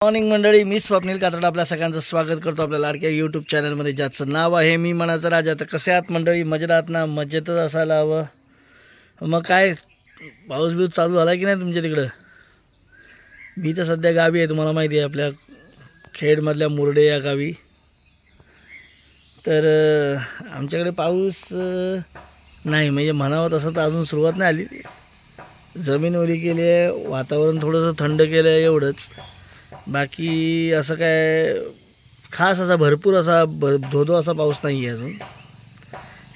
Morning मंडळी, मी स्वप्नील कात्रड आपल्या सगळ्यांचं स्वागत करतो आपल्या लाडक्या यूट्यूब चॅनलमध्ये, ज्याचं नाव आहे मी मनाचा राजा. तर कसे आहात मंडळी? मजेत आहात ना? मजेतच असायला हवं. मग काय पाऊस बिऊस चालू झाला की नाही तुमच्या तिकडं? मी तर सध्या गावी आहे, तुम्हाला माहिती आहे, आपल्या खेडमधल्या मुरडे या गावी. तर आमच्याकडे पाऊस नाही, म्हणजे म्हणावं तसं तर अजून सुरुवात नाही आली. जमीन ओली केली आहे, वातावरण थोडंसं थंड केलं आहे, एवढंच. बाकी असं काय खास असा भरपूर असा धोधो असा पाऊस नाही आहे अजून.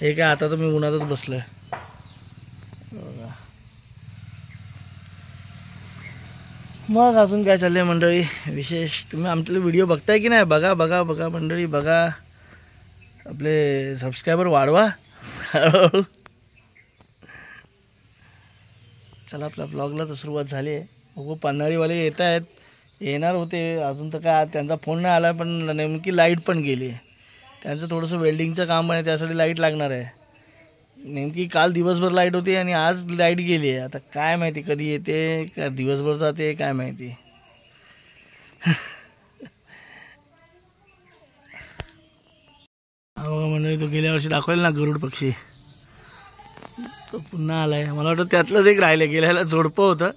हे काय आता तर मी उन्हातच बसलो आहे. मग अजून काय चाललं आहे मंडळी विशेष? तुम्ही आमचे व्हिडिओ बघताय की नाही? बघा बघा बघा मंडळी, बघा. आपले सबस्क्रायबर वाढवा. चला, आपल्या ब्लॉगला तर सुरुवात झाली आहे. बघू, पन्हाळीवाले येत आहेत, येणार होते अजून तर काय त्यांचा फोन नाही आला, पण नेमकी लाईट पण गेली आहे. त्यांचं थोडंसं वेल्डिंगचं काम आहे, त्यासाठी लाईट लागणार आहे. नेमकी काल दिवसभर लाईट होती आणि आज लाईट गेली आहे. आता काय माहिती कधी येते, का दिवसभर जाते, काय माहिती. हो म्हणजे तो गेल्या वर्षी दाखवायला ना गरुड पक्षी, तो पुन्हा आलाय. मला वाटतं त्यातलंच एक राहिलं, गेल्याला जोडपं होतं,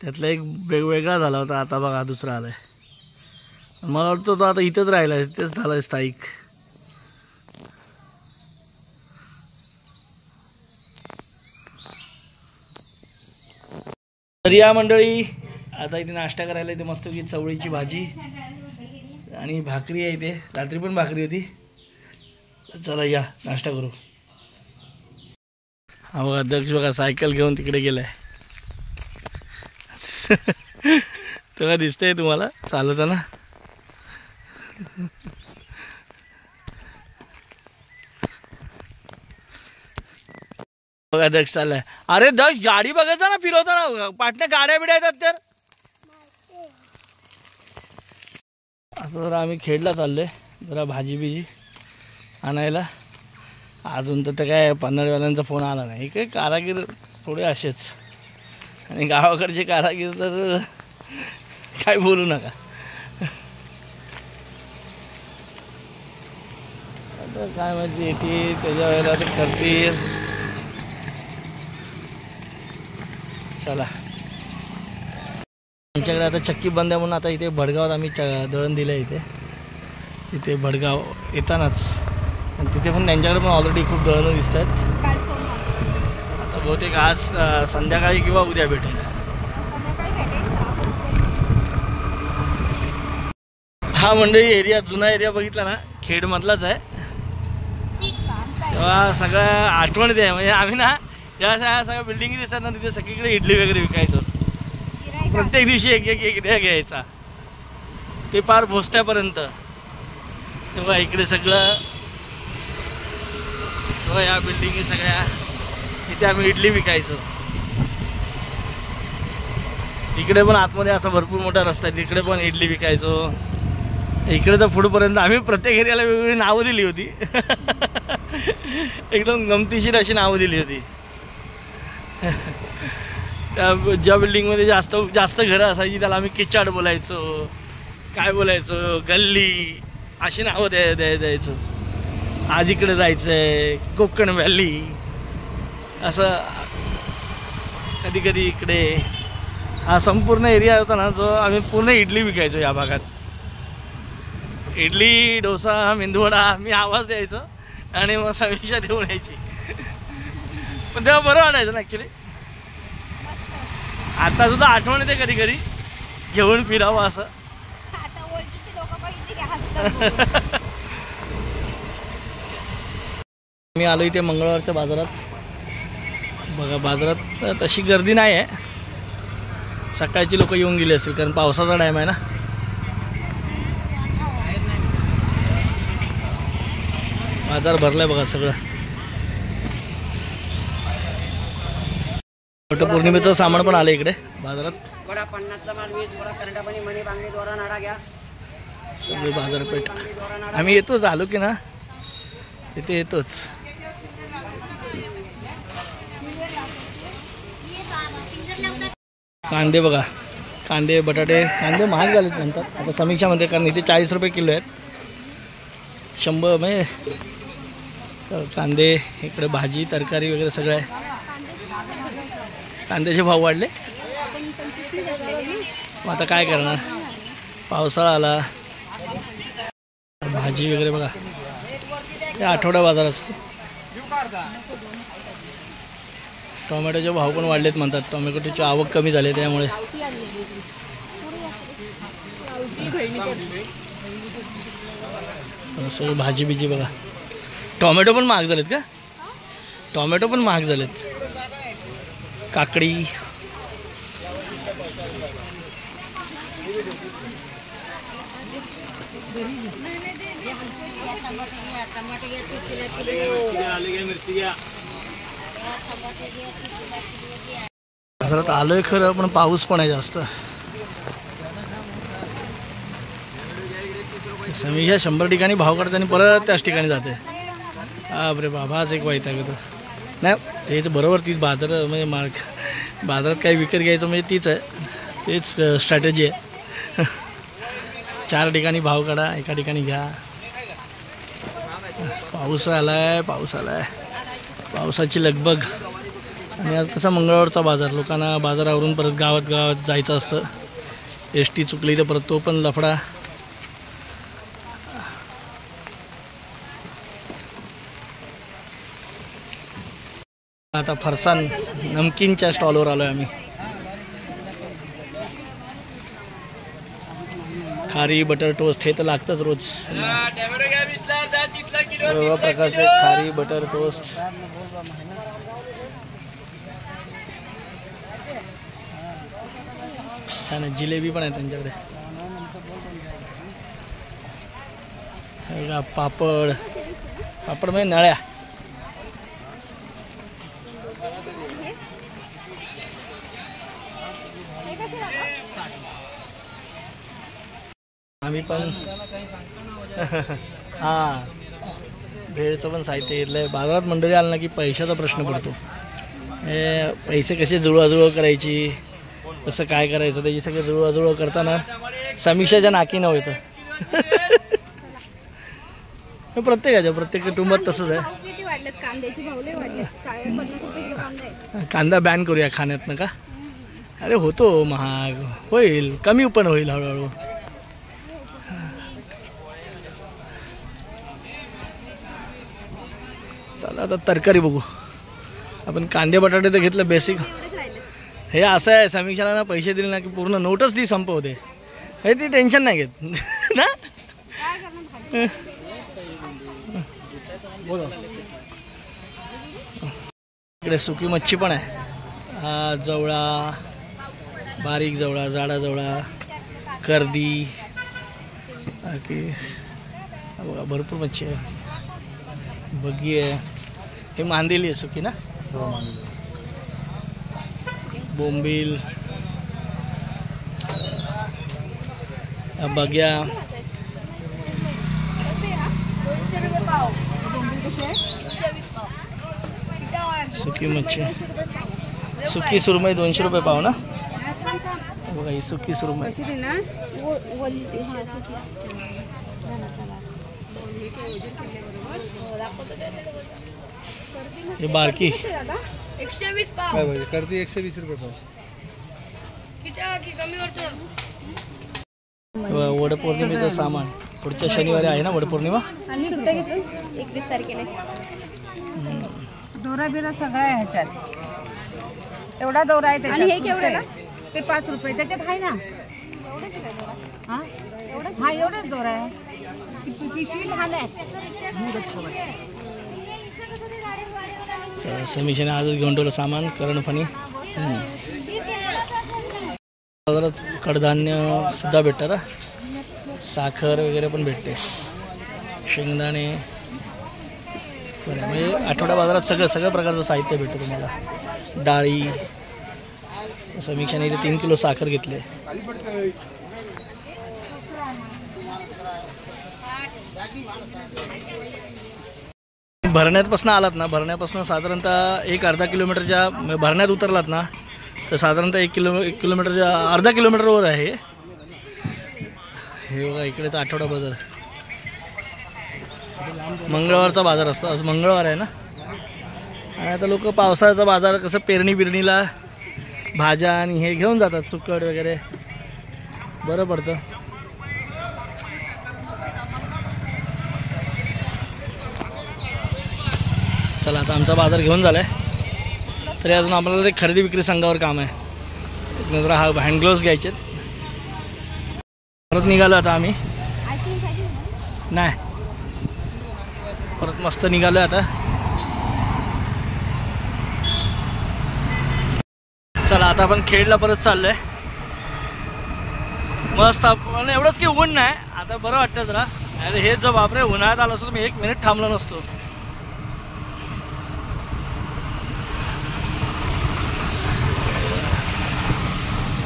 त्यातला एक वेगवेगळा झाला होता. आता बघा दुसरा आलाय. मला वाटतं तो आता इथंच राहिला, इथेच झालाय स्थायिक. तर या मंडळी, आता इथे नाश्ता करायला इथे मस्त की चवळीची भाजी आणि भाकरी आहे. इथे रात्री पण भाकरी होती. चला या नाश्ता करू. हा बघा अध्यक्ष, बघा सायकल घेऊन तिकडे गेलाय. तेव्हा दिसतंय तुम्हाला चालवताना? बघा अध्यक्ष चाललाय. अरे दक्ष, गाडी बघायचा ना फिरवताना, पाटण्या गाड्या बिड्या येतात. तर असं जरा आम्ही खेडला चाललोय, जरा भाजी बिजी आणायला. अजून तर काय पन्हाळीवाल्यांचा फोन आला नाही. काय कारागीर थोडे असेच, आणि गावाकडचे कारागीर तर काय बोलू नका. आता काय माहिती येते त्याच्या वेळेला ते करतील. चला, आमच्याकडे आता चक्की बंद आहे म्हणून आता इथे भडगावात आम्ही दळण दिलं आहे. इथे भडगाव येतानाच, आणि तिथे पण त्यांच्याकडे पण ऑलरेडी खूप दळणं दिसत आहेत. आता बहुतेक आज संध्याकाळी किंवा उद्या भेटेल. हा मंडळी एरिया, जुना एरिया बघितला ना, खेडमधलाच आहे. तेव्हा सगळं आठवण येते. म्हणजे आम्ही ना या सगळ्या बिल्डिंगी दिसतात ना, तिथे सगळीकडे इडली वगैरे विकायचो. प्रत्येक दिवशी एक एक एक घ्यायचा, ते पार भोसत्यापर्यंत. तेव्हा इकडे सगळं, तेव्हा या बिल्डिंगी सगळ्या, इथे आम्ही इडली विकायचो. इकडे पण आतमध्ये असा भरपूर मोठा रस्ता आहे, तिकडे पण इडली विकायचो. इकडे तर पुढेपर्यंत आम्ही प्रत्येक एरियाला वेगवेगळी नावं दिली होती. एकदम गमतीशीर अशी नावं दिली होती. त्या ज्या बिल्डिंगमध्ये जास्त जास्त घरं असायची त्याला आम्ही किचाड बोलायचो, काय बोलायचो, गल्ली, अशी नावं द्यायचो. आज इकडे जायचं आहे, कोकण व्हॅली, असं. कधी कधी इकडे हा संपूर्ण एरिया होता ना, जो आम्ही पूर्ण इडली विकायचो या भागात. इडली, डोसा, मेंदूवडा, मी आवाज द्यायचो आणि मग समीक्षा देऊन यायची. पण तेव्हा बरं वाटायचं ना ॲक्च्युली. आता सुद्धा आठवण येते कधी कधी, घेऊन फिरावं असं. मी आलो इथे मंगळवारच्या बाजारात. बघा बाजारात तशी गर्दी नाही आहे, सकाळची लोक येऊन गेली असेल, कारण पावसाचा टाईम आहे ना. बाजार भरलाय बघा सगळं. वटपौर्णिमेचं सामान पण आलं इकडे बाजारात. सगळे बाजारपेठ आम्ही येतोच, आलो की ना इथे येतोच. कांदे बघा, कांदे बटाटे, कांदे महाग झालेत नंतर आता समीक्षामध्ये, कारण इथे 40 रुपये किलो आहेत. 100 म्हणजे कांदे, इकडे भाजी तरकारी वगैरे सगळं आहे. कांद्याचे भाव वाढले. मग आता काय करणार, पावसाळा आला. भाजी वगैरे बघा, हे आठवडा बाजार असतो. टोमॅटोचे भाव पण वाढलेत म्हणतात, टोमॅटोची आवक कमी झाली त्यामुळे. सगळं भाजी बिजी बघा. टोमॅटो पण महाग झालेत का, टोमॅटो पण महाग झालेत. काकडी, बाजारात आलोय खरं, पण पाऊस पण आहे जास्त. समीक्षा 100 ठिकाणी भाव काढते आणि परत त्याच ठिकाणी जाते. अरे बाबाच एक वाईट आहे. नाही तेच बरोबर, तीच बाजार म्हणजे बाजारात काही विकत घ्यायचं म्हणजे तीच आहे, तेच स्ट्रॅटेजी आहे. 4 ठिकाणी भाव काढा, एका ठिकाणी घ्या. पाऊस आलाय, पाऊस आलाय, पावसाची लगबग. आणि आज कसा मंगळवारचा बाजार, लोकांना बाजारावरून परत गावात जायचं असतं. एस.टी चुकली तर परत तो पण लफडा. आता फरसाण नमकीनच्या स्टॉलवर आलो आहे आम्ही. खारी बटर टोस्ट हे तर लागतंच रोज. वेगवेगळ्या प्रकारचे खारी बटर टोस्ट. छान आहे, जिलेबी पण आहे त्यांच्याकडे. पापड, पापड म्हणजे नळ्या. आम्ही पण हां भेळचं पण साहित्य घेतलं आहे. बाजारात मंडळी आलं ना की पैशाचा प्रश्न पडतो. हे पैसे कसे जुळवाजुळव करायची, कसं काय करायचं, त्याची सगळं जुळवाजुळव करताना समीक्षाच्या नाकी नव्हे तर. प्रत्येक कुटुंबात तसंच आहे. कांदा बॅन करूया खाण्यातनं का. अरे होतो महाग, होईल कमी पण होईल हळूहळू. चला आता तरकारी बघू आपण. कांदे बटाटे तर घेतलं बेसिक. हे असं आहे, समीक्षाला ना पैसे दिले ना की पूर्ण नोटच ती संपवते. हे ती टेन्शन नाही घेत ना. इकडे सुकी मच्छी पण आहे. हा जवळा, बारीक जवळा, जाडा जवळा, कर्दी, बाकी बघा भरपूर मच्छी आहे. बगी आहे, हे मांदेली आहे सुकी ना. बोंबील, बग्या, सुकी मच्छी. सुकी सुरमई 200 रुपये पाव ना. बघा ही सुकी सुरमई. हे बारकी 120 पाव करते 120 रुपये पाव. वडपौर्णिमेचं सामान पुढच्या शनिवारी आहे ना वडपौर्णिमा. आणि सुट्ट्या घेतलं 21 तारखेला. दोरा बिरा सगळा आहे ह्याच्यात. एवढा दोरा आहे आणि हे केवढ्याला. ते 5 रुपये त्याच्यात आहे ना. हा एवढाच दोरा आहे. पिशवी लहान आहे. समीक्षाने आजच घेऊन ठेवलं सामान करणफणी. बाजारात कडधान्य सुद्धा भेटतात. साखर वगैरे पण भेटते, शेंगदाणे. म्हणजे आठवडा बाजारात सगळं प्रकारचं साहित्य भेटतं तुम्हाला. डाळी. समीक्षाने इथे 3 किलो साखर घेतली. भरण्यापासून आलात ना, भरण्यापासून साधारणतः 1-अर्धा किलोमीटरच्या भरण्यात उतरलात ना तर साधारणतः 1 किलोमीटरच्या अर्धा किलोमीटरवर आहे हे बघा. इकडेच आठवडा बाजार, मंगळवारचा बाजार असतो. आज मंगळवार आहे ना. आणि आता लोक पावसाळ्याचा बाजार कसं पेरणी बिरणीला भाज्या आणि हे घेऊन जातात, सुकट वगैरे बरं पडतं. चला आता आमचा बाजार घेऊन झालाय, तरी अजून आपल्याला ते खरेदी विक्री संघावर काम आहे. नंतर हा हँड ग्लोव्स घ्यायचे. परत निघालो आता आम्ही. नाही परत मस्त निघालो आता. चला आता आपण खेडला परत चाललोय. मस्त आपण एवढंच की ऊन नाही आता, बरं वाटतं जरा. अरे हेच जर बापरे उन्हाळ्यात आलो असतो तर मी 1 मिनिट थांबलो नसतो.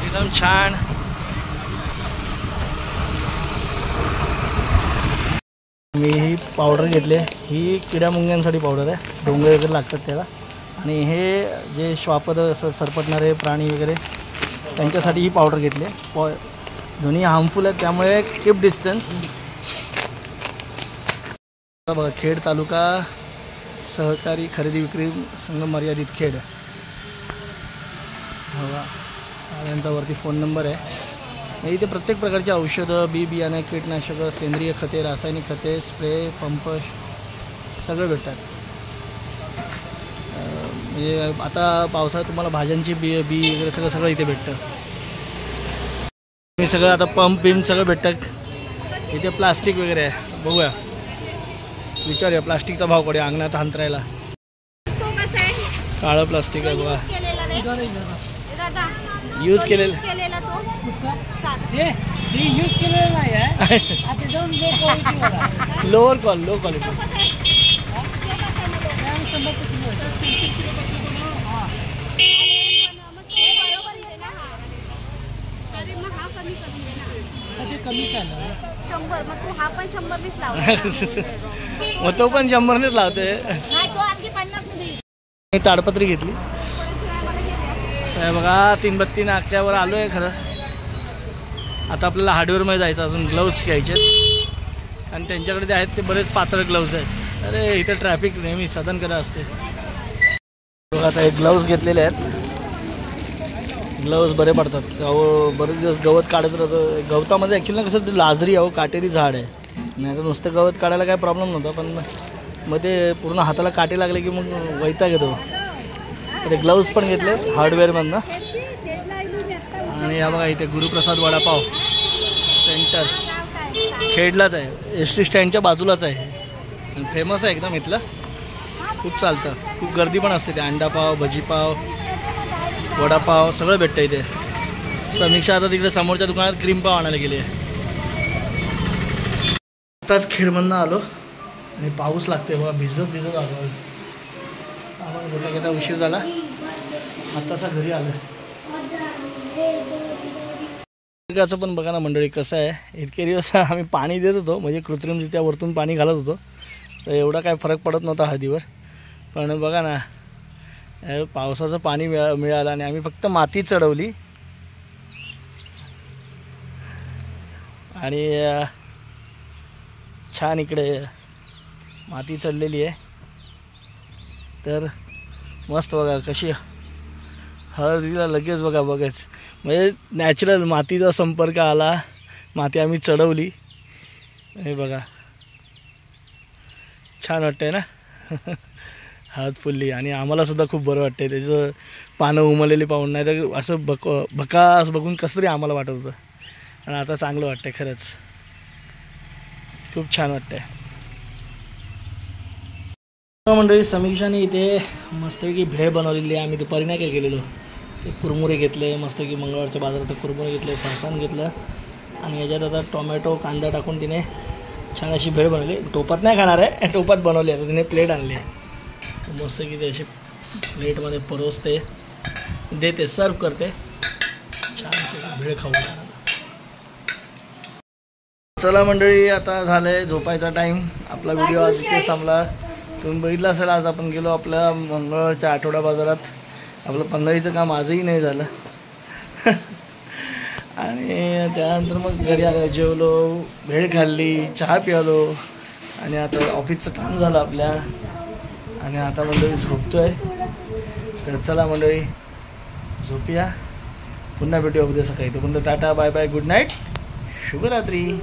एकदम छान. मी ही पावडर घेतली, ही किड्या मुंग्यांसाठी पावडर आहे. डोंगर वगैरे लागतात त्याला. आणि हे जे श्वापद सरपटणारे प्राणी वगैरे त्यांच्यासाठी ही पावडर घेतली. दोन्ही हार्मफुल आहेत त्यामुळे कीप डिस्टन्स. बघा खेड तालुका सहकारी खरेदी विक्री संघ मर्यादित खेड. बघा यांच्यावरती फोन नंबर आहे. इथे प्रत्येक प्रकारची औषधं, बी बियाणे, कीटनाशकं, सेंद्रिय खते, रासायनिक खते, स्प्रे, पंप सगळं भेटतात. म्हणजे आता पावसाळ्यात तुम्हाला भाज्यांची बी वगैरे सगळं इथे भेटतं. हे सगळं आता पंप बिम सगळं भेटतं. इथे प्लास्टिक वगैरे आहे. बघूया, विचारूया प्लास्टिकचा भाव कडे अंगणात अंतरायला. काळं प्लास्टिक आहे बघा. यूज केलेलं लोअर लो क्वालिटी. मग तो पण 100नेच लावते. ताडपत्री घेतली बघा. 3 बत्ती नाक्यावर आलो आहे खरं. आता आपल्याला हार्डवेअरमध्ये जायचं. अजून ग्लव्स घ्यायचे आणि त्यांच्याकडे जे आहेत ते बरेच पातळ ग्लव्स आहेत. अरे इथे ट्रॅफिक नेहमी सदन करा असते. बघा आता हे ग्लव्स घेतलेले आहेत. ग्लव्स बरे पडतात. बरेच दिवस गवत काढत राहतो. गवतामध्ये ॲक्च्युली ना कसं लाजरी आहे, काटेरी झाड आहे. नाही तर नुसतं गवत काढायला काय प्रॉब्लेम नव्हता, पण मग ते पूर्ण हाताला काटे लागले की मग वैताग येतो. ते ग्लव्स पण घेतले हार्डवेअरमधनं. आणि या बघा इथे गुरुप्रसाद वडापाव सेंटर खेडलाच आहे. एस टी स्टँडच्या बाजूलाच आहे आणि फेमस आहे एकदम. इथलं खूप चालतं. खूप गर्दी पण असते. ते अंडापाव, भजीपाव, वडापाव सगळं भेटतं इथे. समीक्षा आता तिकडे समोरच्या दुकानात क्रीम पाव आणायला गेली आहे. आताच खेडमधनं आलो आणि पाऊस लागतोय बघा. भिजत आलो. सामान घेता उशीर झाला. आत्ताचा घरी आलो. निसर्गाचं पण बघा ना मंडळी कसं आहे. इतके दिवस आम्ही पाणी देत होतो, म्हणजे कृत्रिमरित्या वरतून पाणी घालत होतो, तर एवढा काय फरक पडत नव्हता हळदीवर. पण बघा ना पावसाचं पाणी मिळालं आणि आम्ही फक्त माती चढवली आणि छान इकडे माती चढलेली आहे. तर मस्त बघा कशी हळदीला लगेच बघाच म्हणजे नॅचरल मातीचा संपर्क आला. माती आम्ही चढवली. हे बघा छान वाटतंय ना. हळद फुलली आणि आम्हालासुद्धा खूप बरं वाटतंय. त्याचं पानं उमललेली पाहून. नाही तर असं भकास बघून कसं तरी आम्हाला वाटत होतं. आणि आता चांगलं वाटतंय खरंच. खूप छान वाटतंय. मंडळी समीक्षाने इथे मस्तपैकी भेळ बनवलेली आहे. आम्ही दुपारी नाही काय केलेलो, ते कुरमुरे घेतले मस्तपैकी. मंगळवारच्या बाजारात कुरमुरे घेतले, फरसाण घेतलं आणि याच्यात आता टोमॅटो कांदा टाकून तिने छान अशी भेळ बनवली. टोपात नाही खाणार आहे, टोपात बनवली. आता तिने प्लेट आणली आहे. मस्तपैकी ते अशी प्लेटमध्ये परोसते, देते, सर्व करते. छान भेळ खाऊ. चला मंडळी आता झालंय झोपायचा टाईम. आपला व्हिडिओ आज इथेच थांबला. तुम्ही बघितलं असेल आज आपण गेलो आपल्या मंगळवारच्या आठवडा बाजारात आपलं पंधरावीचं काम आजही नाही झालं. आणि त्यानंतर मग घरी आलो, जेवलो, भेळ खाल्ली, चहा प्यालो आणि आता ऑफिसचं काम झालं आपल्या. आणि आता मंडळी झोपतोय. तर चला मंडळी झोपूया. पुन्हा भेटूया उद्या सकाळी. तोपर्यंत tata bye bye, good night, शुभरात्री.